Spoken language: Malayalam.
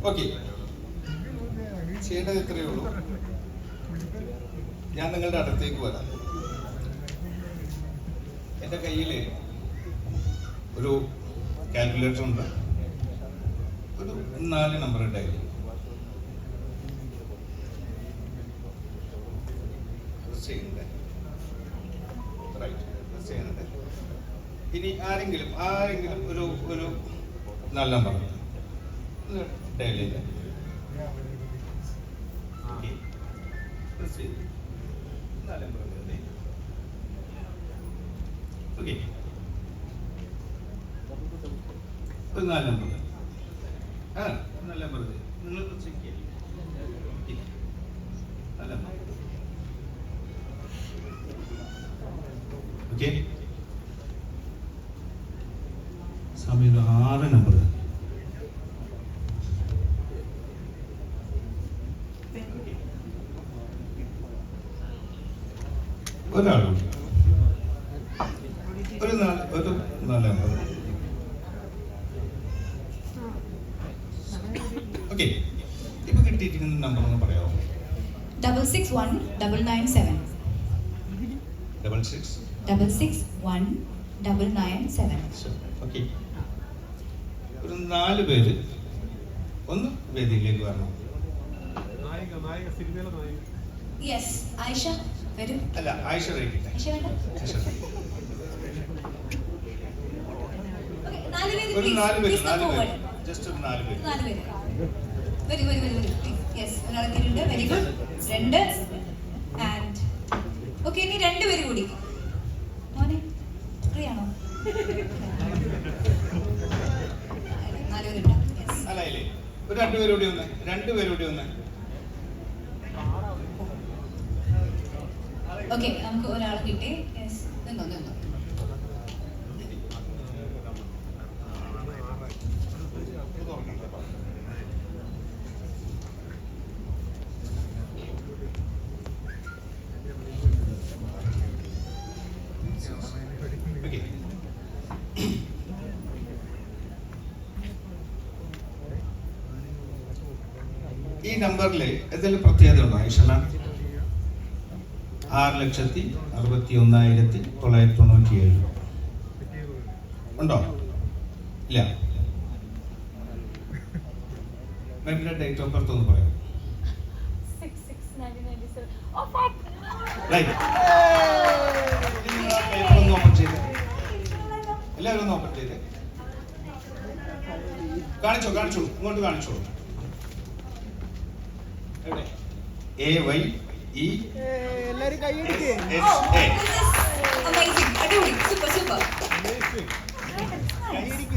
ഓക്കെ, ചെയ്യേണ്ടത് ഇത്രയേ ഉള്ളൂ. ഞാൻ നിങ്ങളുടെ അടുത്തേക്ക് വരാം. എൻ്റെ കയ്യിൽ ഒരു കാൽക്കുലേറ്റർ ഉണ്ട്, ഒരു 4 നമ്പർ ഉണ്ടായി. ഇനി ആരെങ്കിലും ഒരു 4 നമ്പർ ഡയൽ ചെയ്ത് ഓക്കെ, ഒരു 4 നമ്പർ. 4 നമ്പർ നിങ്ങൾ ചെക്ക് ചെയ്യാം. ഓക്കെ, സമയം 6 നമ്പർ. ഒരാളുണ്ട്, ഒരു 4 നമ്പർ. ഓക്കെ, ഇപ്പൊ കിട്ടിയിരിക്കുന്ന നമ്പർ ഒന്ന് പറയാമോ? 661-997. 661-997. ഓക്കെ, ഒരു 4 പേര് ഒന്ന് വേദിയിലേക്ക് വരണം. യെസ്, ആയിഷ വരൂ. അല്ല, ആയിഷ റെഡി. ആയിഷ വേണ്ട. ഒരു 4 പേര്, ജസ്റ്റ് ഒരു 4 പേര്. വരൂ. യെസ്, ഒരാളെത്തിയിട്ടുണ്ട്. Very good. 2 ആൻഡ് ഓക്കെ, ഇനി 2 പേര് കൂടി. മോനെ ഫ്രീ ആണോ? 4 പേരുണ്ട്. അല്ല, ഒരു 2 പേര് കൂടി വന്നേ. 2 പേര് കൂടി വന്നേ. ഓക്കെ, നമുക്ക് ഒരാളെ കിട്ടി. യെസ്, നിന്നോ. ഈ നമ്പറിൽ എന്തെങ്കിലും പ്രത്യേകത ഉണ്ടോ ഐഷന? 6,61,997 ഉണ്ടോ? ഇല്ല. മാമിന്റെ ഡേറ്റ് ഓഫ് ബർത്ത് ഒന്ന് പറയാം. 6/6/1997. പേപ്പർ ഒന്ന് ഓപ്പൺ ചെയ്ത് എല്ലാവരും ഒന്ന് ഓപ്പൺ ചെയ്ത് കാണിച്ചോ, ഇങ്ങോട്ട് കാണിച്ചോ. എവിടെ? AYE എല്ലാരും കൈയടിക്കേ. അമേസിംഗ്, അടിപൊളി, സൂപ്പർ. കൈയടിക്കേ.